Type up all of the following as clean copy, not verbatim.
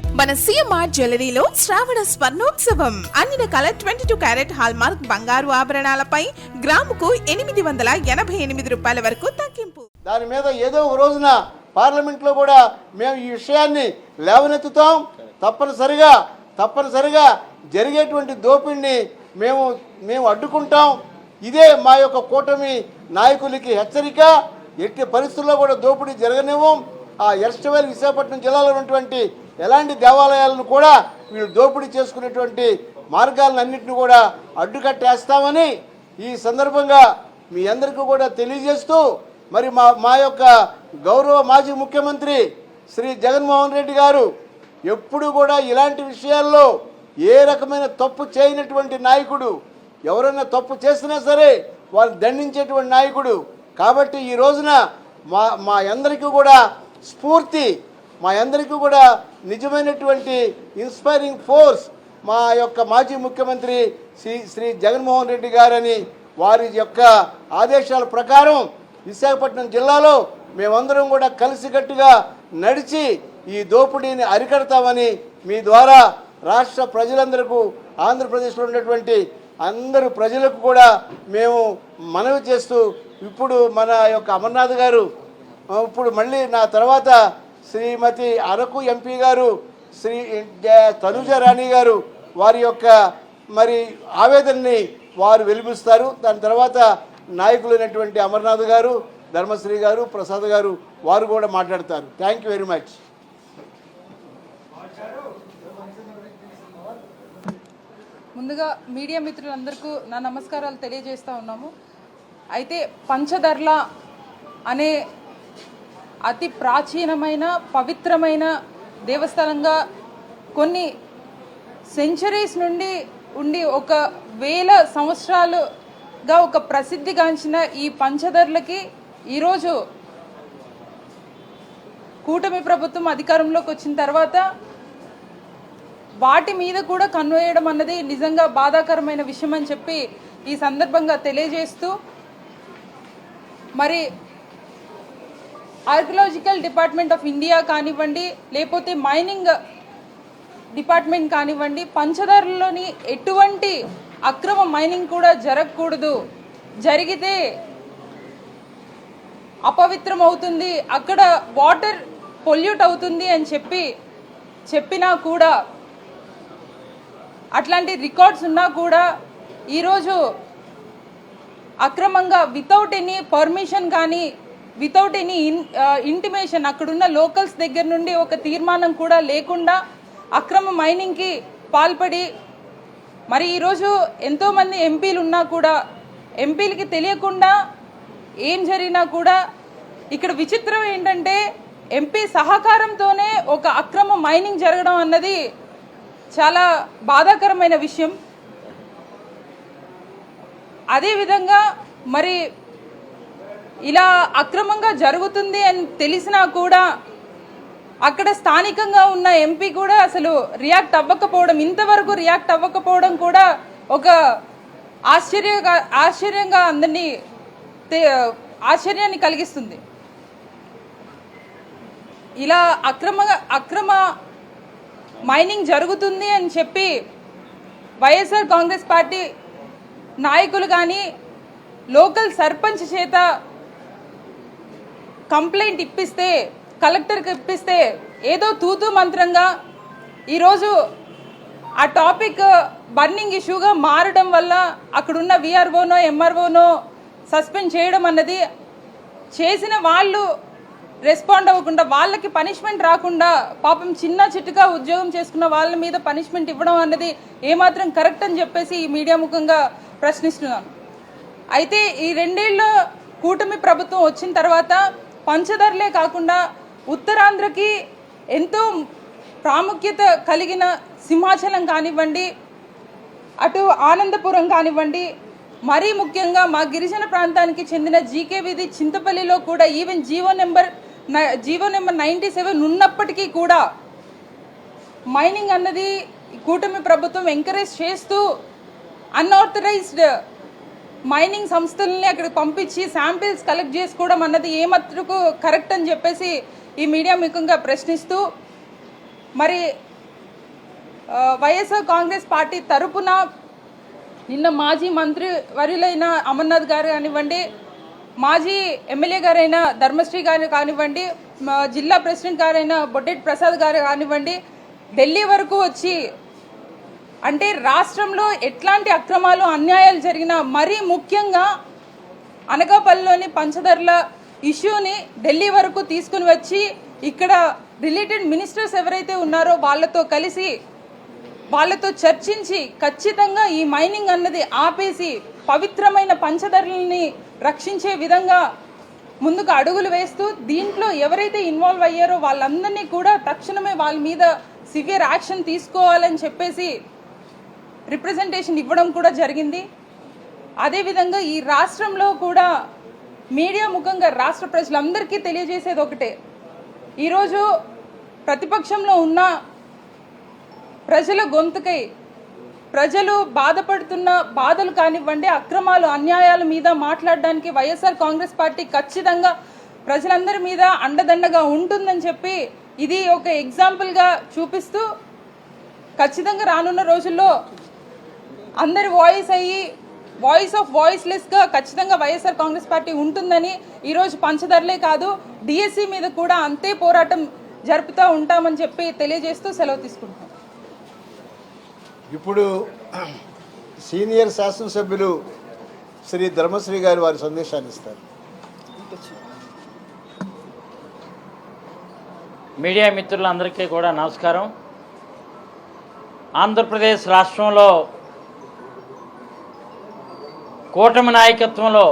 మన సిఎంఆర్ జ్యువెలరీలో శ్రావణ స్వర్ణోత్సవం అన్ని రకాల 22 క్యారెట్ హాల్మార్క్ బంగారు ఆభరణాలపై గ్రాముకు 888 రూపాయల వరకు తగ్గింపు. దాని మీద ఏదో ఒక రోజున పార్లమెంట్లో కూడా మేము ఈ విషయాన్ని లేవనెత్తుతాం. తప్పనిసరిగా జరిగేటువంటి దోపిడిని మేము అడ్డుకుంటాం. ఇదే మా యొక్క కూటమి నాయకులకి హెచ్చరిక. ఎట్టి పరిస్థితుల్లో కూడా దోపిడీ జరగనివ్వం. ఆ ఎర్స్టవేల్ విశాఖపట్నం జిల్లాలో ఉన్నటువంటి ఎలాంటి దేవాలయాలను కూడా వీళ్ళు దోపిడీ చేసుకునేటువంటి మార్గాలను అన్నింటినీ కూడా అడ్డుకట్టేస్తామని ఈ సందర్భంగా మీ అందరికీ కూడా తెలియజేస్తూ, మరి మా యొక్క గౌరవ మాజీ ముఖ్యమంత్రి శ్రీ జగన్మోహన్ రెడ్డి గారు ఎప్పుడు కూడా ఇలాంటి విషయాల్లో ఏ రకమైన తప్పు చేయనటువంటి నాయకుడు. ఎవరైనా తప్పు చేసినా సరే వాళ్ళు దండించేటువంటి నాయకుడు. కాబట్టి ఈ రోజున మా అందరికీ కూడా స్ఫూర్తి, మా అందరికీ కూడా నిజమైనటువంటి ఇన్స్పైరింగ్ ఫోర్స్ మా యొక్క మాజీ ముఖ్యమంత్రి శ్రీ జగన్మోహన్ రెడ్డి గారని, వారి యొక్క ఆదేశాల ప్రకారం విశాఖపట్నం జిల్లాలో మేమందరం కూడా కలిసికట్టుగా నడిచి ఈ దోపిడీని అరికడతామని మీ ద్వారా రాష్ట్ర ప్రజలందరికీ, ఆంధ్రప్రదేశ్లో ఉన్నటువంటి అందరు ప్రజలకు కూడా మేము మనవి చేస్తూ, ఇప్పుడు మన యొక్క అమర్నాథ్ గారు, ఇప్పుడు మళ్ళీ నా తర్వాత శ్రీమతి అరకు ఎంపీ గారు శ్రీ తనుజ రాణి గారు వారి యొక్క మరి ఆవేదనని వారు వెలిపిస్తారు. దాని తర్వాత నాయకులైనటువంటి అమర్నాథ్ గారు, ధర్మశ్రీ గారు, ప్రసాద్ గారు వారు కూడా మాట్లాడతారు. Thank you very much. ముందుగా మీడియా మిత్రులందరికీ నా నమస్కారాలు తెలియజేస్తూ ఉన్నాము. అయితే పంచదర్ల అనే అతి ప్రాచీనమైన పవిత్రమైన దేవస్థానంగా కొన్ని సెంచరీస్ నుండి ఉండి 1000 సంవత్సరాలుగా ఒక ప్రసిద్ధిగాంచిన ఈ పంచదర్లకి ఈరోజు కూటమి ప్రభుత్వం అధికారంలోకి వచ్చిన తర్వాత వాటి మీద కూడా కన్ను వేయడం అన్నది నిజంగా బాధాకరమైన విషయం అని చెప్పి ఈ సందర్భంగా తెలియజేస్తూ, మరి ఆర్కియలాజికల్ డిపార్ట్మెంట్ ఆఫ్ ఇండియా కానివ్వండి, లేకపోతే మైనింగ్ డిపార్ట్మెంట్ కానివ్వండి, పంచదారలోని ఎటువంటి అక్రమ మైనింగ్ కూడా జరగకూడదు, జరిగితే అపవిత్రం అవుతుంది, అక్కడ వాటర్ పొల్యూట్ అవుతుంది అని చెప్పినా కూడా, అట్లాంటి రికార్డ్స్ ఉన్నా కూడా ఈరోజు అక్రమంగా వితౌట్ ఎనీ పర్మిషన్ కానీ వితౌట్ ఎనీ ఇంటిమేషన్ అక్కడున్న లోకల్స్ దగ్గర నుండి ఒక తీర్మానం కూడా లేకుండా అక్రమ మైనింగ్కి పాల్పడి, మరి ఈరోజు ఎంతోమంది ఎంపీలు ఉన్నా కూడా ఎంపీలకి తెలియకుండా ఏం జరిగినా కూడా, ఇక్కడ విచిత్రం ఏంటంటే ఎంపీ సహకారంతోనే ఒక అక్రమ మైనింగ్ జరగడం అన్నది చాలా బాధాకరమైన విషయం. అదేవిధంగా మరి ఇలా అక్రమంగా జరుగుతుంది అని తెలిసినా కూడా అక్కడ స్థానికంగా ఉన్న ఎంపీ కూడా అసలు ఇంతవరకు రియాక్ట్ అవ్వకపోవడం కూడా ఒక ఆశ్చర్యంగా అందరినీ ఆశ్చర్యాన్ని కలిగిస్తుంది. ఇలా అక్రమ మైనింగ్ జరుగుతుంది అని చెప్పి వైఎస్ఆర్ కాంగ్రెస్ పార్టీ నాయకులు కానీ లోకల్ సర్పంచ్ చేత కంప్లైంట్ ఇప్పిస్తే, కలెక్టర్కి ఇప్పిస్తే ఏదో తూతూ మంత్రంగా ఈరోజు ఆ టాపిక్ బర్నింగ్ ఇష్యూగా మారడం వల్ల అక్కడున్న విఆర్ఓనో ఎంఆర్ఓనో సస్పెండ్ చేయడం అన్నది, చేసిన వాళ్ళు రెస్పాండ్ అవ్వకుండా వాళ్ళకి పనిష్మెంట్ రాకుండా పాపం చిన్న చిట్టుగా ఉద్యోగం చేసుకున్న వాళ్ళ మీద పనిష్మెంట్ ఇవ్వడం అన్నది ఏమాత్రం కరెక్ట్ అని చెప్పేసి ఈ మీడియా ముఖంగా ప్రశ్నిస్తున్నాను. అయితే ఈ 2 ఏళ్ళ కూటమి ప్రభుత్వం వచ్చిన తర్వాత పంచదారలే కాకుండా ఉత్తరాంధ్రకి ఎంతో ప్రాముఖ్యత కలిగిన సింహాచలం కానివ్వండి, అటు ఆనందపురం కానివ్వండి, మరీ ముఖ్యంగా మా గిరిజన ప్రాంతానికి చెందిన జీకే వీధి చింతపల్లిలో కూడా ఈవెన్ జీవో నెంబర్ 97 ఉన్నప్పటికీ కూడా మైనింగ్ అన్నది కూటమి ప్రభుత్వం ఎంకరేజ్ చేస్తూ అన్ఆథరైజ్డ్ మైనింగ్ సంస్థలని అక్కడికి పంపించి శాంపిల్స్ కలెక్ట్ చేసుకోవడం అన్నది ఏమాత్రకు కరెక్ట్ అని చెప్పేసి ఈ మీడియా ముఖంగా ప్రశ్నిస్తూ, మరి వైఎస్ఆర్ కాంగ్రెస్ పార్టీ తరపున నిన్న మాజీ మంత్రి వర్యులైన అమర్నాథ్ గారు కానివ్వండి, మాజీ ఎమ్మెల్యే గారైన ధర్మశ్రీ గారు కానివ్వండి, జిల్లా ప్రెసిడెంట్ గారైన బొడ్డెట్టి ప్రసాద్ గారు కానివ్వండి, ఢిల్లీ వరకు వచ్చి అంటే రాష్ట్రంలో ఎట్లాంటి అక్రమాలు అన్యాయాలు జరిగినా మరీ ముఖ్యంగా అనకాపల్లిలోని పంచదారుల ఇష్యూని ఢిల్లీ వరకు తీసుకుని వచ్చి ఇక్కడ రిలేటెడ్ మినిస్టర్స్ ఎవరైతే ఉన్నారో వాళ్ళతో కలిసి వాళ్ళతో చర్చించి ఖచ్చితంగా ఈ మైనింగ్ అన్నది ఆపేసి పవిత్రమైన పంచదారులని రక్షించే విధంగా ముందుకు అడుగులు వేస్తూ దీంట్లో ఎవరైతే ఇన్వాల్వ్ అయ్యారో వాళ్ళందరినీ కూడా తక్షణమే వాళ్ళ మీద సివియర్ యాక్షన్ తీసుకోవాలని చెప్పేసి రిప్రజెంటేషన్ ఇవ్వడం కూడా జరిగింది. అదేవిధంగా ఈ రాష్ట్రంలో కూడా మీడియా ముఖంగా రాష్ట్ర ప్రజలందరికీ తెలియజేసేది ఒకటే, ఈరోజు ప్రతిపక్షంలో ఉన్న ప్రజల గొంతుకై ప్రజలు బాధపడుతున్న బాధలు కానివ్వండి, అక్రమాలు అన్యాయాల మీద మాట్లాడడానికి వైఎస్ఆర్ కాంగ్రెస్ పార్టీ ఖచ్చితంగా ప్రజలందరి మీద అండదండగా ఉంటుందని చెప్పి ఇది ఒక ఎగ్జాంపుల్గా చూపిస్తూ ఖచ్చితంగా రానున్న రోజుల్లో అందరి వాయిస్ ఆఫ్ వాయిస్లెస్గా ఖచ్చితంగా వైఎస్ఆర్ కాంగ్రెస్ పార్టీ ఉంటుందని ఈరోజు పంచదారులే కాదు డిఎస్సి మీద కూడా అంతే పోరాటం జరుపుతూ ఉంటామని చెప్పి తెలియజేస్తూ సెలవు తీసుకుంటాం. ఇప్పుడు సీనియర్ శాసనసభ్యులు శ్రీ ధర్మశ్రీ గారు వారి సందేశాన్ని ఇస్తారు. మీడియా మిత్రులందరికీ కూడా నమస్కారం. ఆంధ్రప్రదేశ్ రాష్ట్రంలో కూటమి నాయకత్వంలో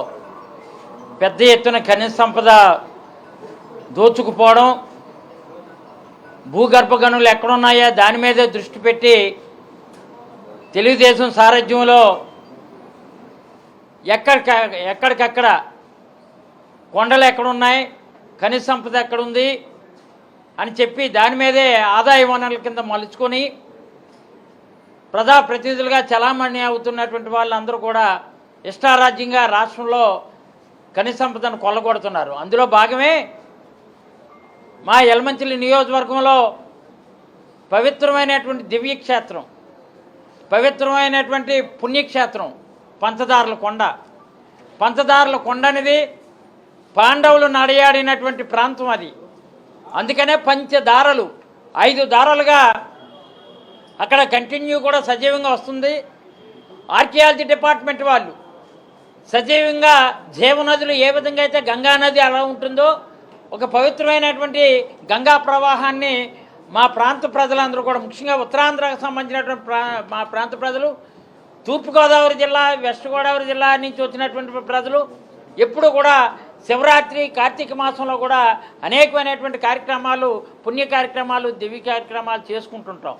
పెద్ద ఎత్తున ఖనిజ సంపద దోచుకుపోవడం, భూగర్భ గనులు ఎక్కడున్నాయో దాని మీదే దృష్టి పెట్టి తెలుగుదేశం సారథ్యంలో ఎక్కడికక్కడ కొండలు ఎక్కడున్నాయి, ఖనిజ సంపద ఎక్కడుంది అని చెప్పి దాని మీదే ఆదాయ వనరుల కింద మలుచుకొని ప్రజాప్రతినిధులుగా చలామణి అవుతున్నటువంటి వాళ్ళందరూ కూడా ఇష్టారాజ్యంగా రాష్ట్రంలో ఖనిజ సంపదను కొల్లగొడుతున్నారు. అందులో భాగమే మా యలమంచిలి నియోజకవర్గంలో పవిత్రమైనటువంటి దివ్యక్షేత్రం, పవిత్రమైనటువంటి పుణ్యక్షేత్రం పంచదారుల కొండ. పంచదారుల కొండ అనేది పాండవులు నడయాడినటువంటి ప్రాంతం అది. అందుకనే పంచదారలు 5 దారాలుగా అక్కడ కంటిన్యూ కూడా సజీవంగా వస్తుంది. ఆర్కియాలజీ డిపార్ట్మెంట్ వాళ్ళు సజీవంగా జీవనదులు ఏ విధంగా అయితే గంగా నది అలా ఉంటుందో ఒక పవిత్రమైనటువంటి గంగా ప్రవాహాన్ని మా ప్రాంత ప్రజలందరూ కూడా, ముఖ్యంగా ఉత్తరాంధ్రకు సంబంధించినటువంటి మా ప్రాంత ప్రజలు, తూర్పుగోదావరి జిల్లా, వెస్ట్ గోదావరి జిల్లా నుంచి వచ్చినటువంటి ప్రజలు ఎప్పుడు కూడా శివరాత్రి, కార్తీక మాసంలో కూడా అనేకమైనటువంటి కార్యక్రమాలు, పుణ్య కార్యక్రమాలు, దివ్య కార్యక్రమాలు చేసుకుంటుంటాం.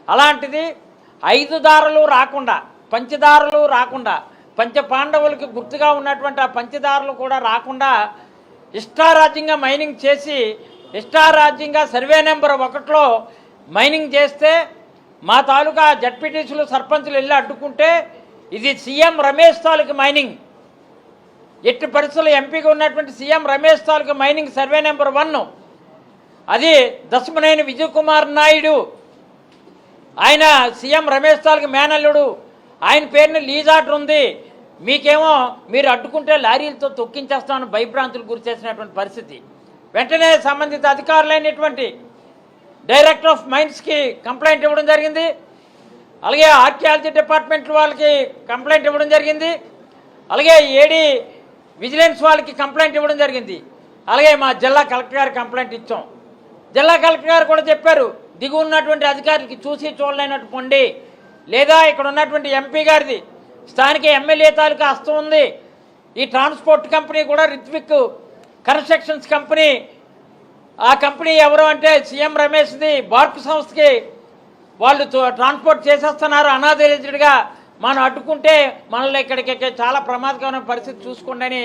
అలాంటిది 5 దారులు రాకుండా, పంచదారులు రాకుండా, పంచ పాండవులకి గుర్తుగా ఉన్నటువంటి ఆ పంచదారులు కూడా రాకుండా ఇష్టారాజ్యంగా మైనింగ్ చేసి, ఇష్టారాజ్యంగా సర్వే నెంబర్ 1లో మైనింగ్ చేస్తే మా తాలూకా జడ్పీటీసీలు, సర్పంచులు వెళ్ళి అడ్డుకుంటే ఇది సీఎం రమేష్ తాలూకు మైనింగ్. ఎట్టి పరిస్థితుల్లో ఎంపీగా ఉన్నటువంటి సీఎం రమేష్ తాలూకు మైనింగ్ సర్వే నెంబర్ 1 అది దశమనేని విజయ్ కుమార్ నాయుడు, ఆయన సీఎం రమేష్ తాలూకు మేనల్లుడు, ఆయన పేరుని లీజ్ ఆర్డర్ ఉంది. మీకేమో మీరు అడ్డుకుంటే లారీలతో తొక్కించేస్తామని భయభ్రాంతులు గురి చేసినటువంటి పరిస్థితి. వెంటనే సంబంధిత అధికారులైనటువంటి డైరెక్టర్ ఆఫ్ మైన్స్కి కంప్లైంట్ ఇవ్వడం జరిగింది. అలాగే ఆర్కియాలజీ డిపార్ట్మెంట్ వాళ్ళకి కంప్లైంట్ ఇవ్వడం జరిగింది. అలాగే ఏడీ విజిలెన్స్ వాళ్ళకి కంప్లైంట్ ఇవ్వడం జరిగింది. అలాగే మా జిల్లా కలెక్టర్ గారికి కంప్లైంట్ ఇచ్చాం. జిల్లా కలెక్టర్ గారు కూడా చెప్పారు, దిగు ఉన్నటువంటి అధికారులకి చూసి చూడలేనట్టు పొండి, లేదా ఇక్కడ ఉన్నటువంటి ఎంపీ గారిది, స్థానిక ఎమ్మెల్యే తాలూకా హస్తం ఉంది. ఈ ట్రాన్స్పోర్ట్ కంపెనీ కూడా రిత్విక్ కన్స్ట్రక్షన్స్ కంపెనీ, ఆ కంపెనీ ఎవరు అంటే సీఎం రమేష్ది బార్క్ సంస్థకి వాళ్ళు ట్రాన్స్పోర్ట్ చేసేస్తున్నారు అనాథరైజ్డ్గా. మనం అడ్డుకుంటే మనల్ని ఇక్కడికి చాలా ప్రమాదకరమైన పరిస్థితి చూసుకోండి అని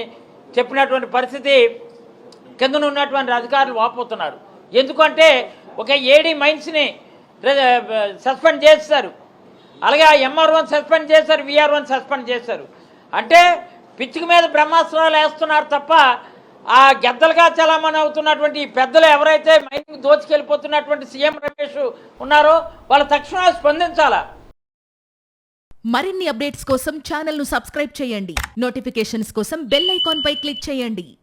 చెప్పినటువంటి పరిస్థితి కింద ఉన్నటువంటి అధికారులు వాపోతున్నారు. ఎందుకంటే ఒక ఏడీ మైన్స్ని సస్పెండ్ చేస్తారు, అలాగే ఆ MR1 సస్పెండ్ చేశారు, VR1 సస్పెండ్ చేశారు. అంటే పిచ్చికి మీద బ్రహ్మాస్త్రాలు వేస్తున్నారు తప్ప ఆ గెద్దలుగా చలామణి అవుతున్నటువంటి ఈ పెద్దలు ఎవరైతే మైనింగ్ దోచుకెళ్ళిపోతున్నటువంటి సీఎం రమేష్ ఉన్నారో వాళ్ళు తక్షణం స్పందించాలా. మరిన్ని అప్డేట్స్ కోసం ఛానల్ ను సబ్స్క్రైబ్ చేయండి. నోటిఫికేషన్స్ కోసం బెల్ ఐకాన్ పై క్లిక్ చేయండి.